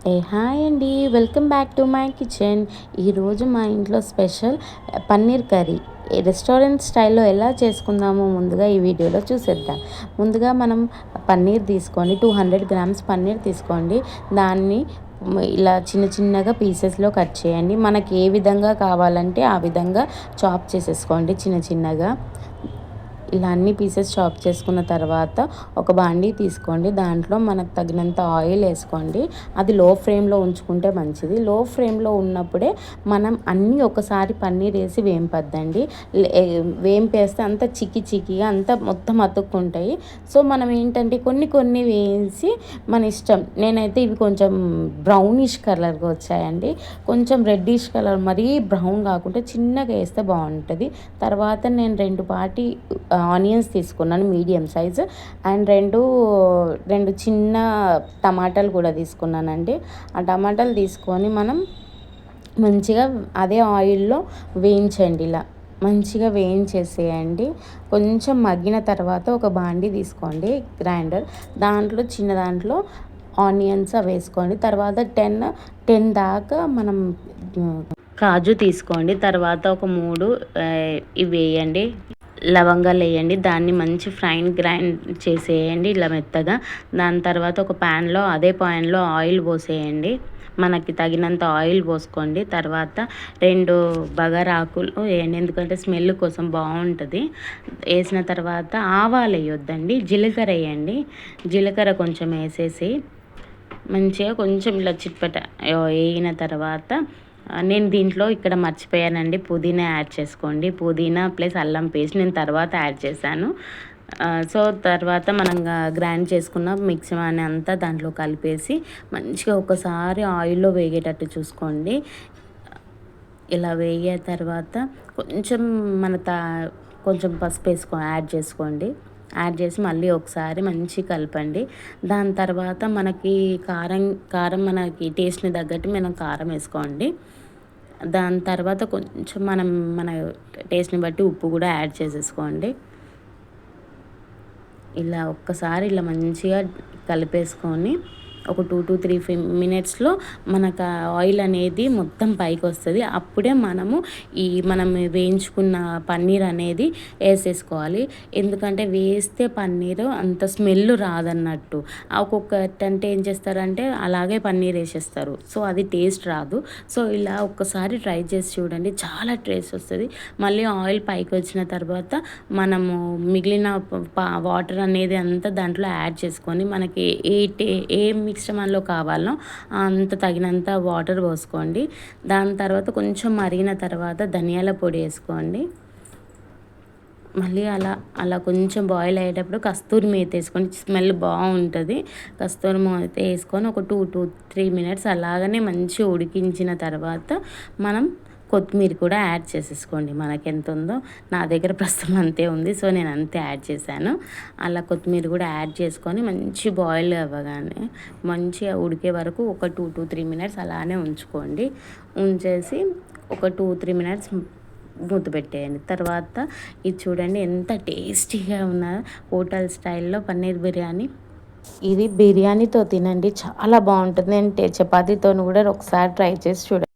Hi అండి, welcome back to my kitchen. ఈరోజు మా ఇంట్లో స్పెషల్ పన్నీర్ కర్రీ రెస్టారెంట్ స్టైల్లో ఎలా చేసుకుందామో ముందుగా ఈ వీడియోలో చూసేద్దాం. ముందుగా మనం పన్నీర్ తీసుకోండి, 200 గ్రామ్స్ పన్నీర్ తీసుకోండి. దాన్ని ఇలా చిన్న చిన్నగా పీసెస్లో కట్ చేయండి. మనకి ఏ విధంగా కావాలంటే ఆ విధంగా చాప్ చేసేసుకోండి చిన్న చిన్నగా. ఇలా అన్ని పీసెస్ చాప్ చేసుకున్న తర్వాత ఒక బాండీ తీసుకోండి. దాంట్లో మనకు తగినంత ఆయిల్ వేసుకోండి. అది లో ఫ్లేమ్లో ఉంచుకుంటే మంచిది. లో ఫ్లేమ్లో ఉన్నప్పుడే మనం అన్నీ ఒకసారి పన్నీర్ వేసి వేంపద్దండి. వేంపేస్తే అంత చిక్కిగా అంత మొత్తం అతుక్కుంటాయి. సో మనం ఏంటంటే కొన్ని కొన్ని వేసి మన ఇష్టం. నేనైతే ఇవి కొంచెం బ్రౌనిష్ కలర్గా వచ్చాయండి. కొంచెం రెడ్డిష్ కలర్, మరీ బ్రౌన్ కాకుండా చిన్నగా వేస్తే బాగుంటుంది. తర్వాత నేను 2 ఆనియన్స్ తీసుకున్నాను మీడియం సైజు, అండ్ రెండు చిన్న టమాటాలు కూడా తీసుకున్నానండి. ఆ టమాటాలు తీసుకొని మనం మంచిగా అదే ఆయిల్లో వేయించండి. ఇలా మంచిగా వేయించేసేయండి. కొంచెం మగ్గిన తర్వాత ఒక బాండీ తీసుకోండి, గ్రైండర్. చిన్న దాంట్లో ఆనియన్స్ వేసుకోండి. తర్వాత 10 దాకా మనం కాజు తీసుకోండి. తర్వాత ఒక 3 ఇవి వేయండి, లవంగాలు వేయండి. దాన్ని మంచి గ్రైండ్ చేసేయండి ఇలా మెత్తగా. దాని తర్వాత ఒక అదే ప్యాన్లో ఆయిల్ పోసేయండి. మనకి తగినంత ఆయిల్ పోసుకోండి. తర్వాత 2 బగారాకులు వేయండి, ఎందుకంటే స్మెల్ కోసం బాగుంటుంది. వేసిన తర్వాత ఆవాలు వేయొద్దండి, జీలకర్ర వేయండి. జీలకర్ర కొంచెం వేసేసి మంచిగా కొంచెం ఇలా చిట్పట వేయిన తర్వాత నేను దీంట్లో ఇక్కడ మర్చిపోయానండి, పుదీనా యాడ్ చేసుకోండి. పుదీనా ప్లస్ అల్లం పేస్ట్ నేను తర్వాత యాడ్ చేశాను. సో తర్వాత మనం గ్రైండ్ చేసుకున్న మిక్సీ అంతా దాంట్లో కలిపేసి మంచిగా ఒకసారి ఆయిల్లో వేగేటట్టు చూసుకోండి. ఇలా వేగే తర్వాత కొంచెం కొంచెం పసుపు యాడ్ చేసుకోండి. యాడ్ చేసి మళ్ళీ ఒకసారి మంచిగా కలపండి. దాని తర్వాత మనకి కారం మనకి టేస్ట్ని తగ్గట్టు మనం కారం వేసుకోండి. దాని తర్వాత కొంచెం మన టేస్ట్ని బట్టి ఉప్పు కూడా యాడ్ చేసేసుకోండి. ఇలా ఒక్కసారి ఇలా మంచిగా కలిపేసుకొని ఒక 2 to 3 మినిట్స్లో మనకు ఆయిల్ అనేది మొత్తం పైకి వస్తుంది. అప్పుడే మనం వేయించుకున్న పన్నీర్ అనేది వేసేసుకోవాలి. ఎందుకంటే వేస్తే పన్నీర్ అంత స్మెల్ రాదన్నట్టు. ఒక్కొక్కటంటే ఏం చేస్తారంటే అలాగే పన్నీర్ వేసేస్తారు, సో అది టేస్ట్ రాదు. సో ఇలా ఒక్కసారి ట్రై చేసి చూడండి, చాలా టేస్ట్ వస్తుంది. మళ్ళీ ఆయిల్ పైకి వచ్చిన తర్వాత మనము మిగిలిన వాటర్ అనేది అంతా దాంట్లో యాడ్ చేసుకొని మనకి ఏ మిశ్రమంలో కావాలో అంత తగినంత వాటర్ పోసుకోండి. దాని తర్వాత కొంచెం మరిగిన తర్వాత ధనియాల పొడి వేసుకోండి. మళ్ళీ అలా కొంచెం బాయిల్ అయ్యేటప్పుడు కస్తూరి మేతి వేసుకొని స్మెల్ బాగుంటుంది. కస్తూరి మేతి వేసుకొని ఒక 2 to 3 మినిట్స్ అలాగనే మంచిగా ఉడికించిన తర్వాత మనం కొత్తిమీర కూడా యాడ్ చేసేసుకోండి. మనకి ఎంత ఉందో, నా దగ్గర ప్రస్తుతం అంతే ఉంది, సో నేను అంతే యాడ్ చేశాను. అలా కొత్తిమీర కూడా యాడ్ చేసుకొని మంచి బాయిల్ అవ్వగానే మంచిగా ఉడికే వరకు ఒక 2 to 3 మినిట్స్ అలానే ఉంచేసి ఒక 2-3 మినిట్స్ మూత పెట్టేయండి. తర్వాత ఇది చూడండి ఎంత టేస్టీగా ఉన్నదో, హోటల్ స్టైల్లో పన్నీర్ బిర్యానీ. ఇది బిర్యానీతో తినండి, చాలా బాగుంటుంది. నేను చపాతీతో కూడా ఒకసారి ట్రై చేసి చూడండి.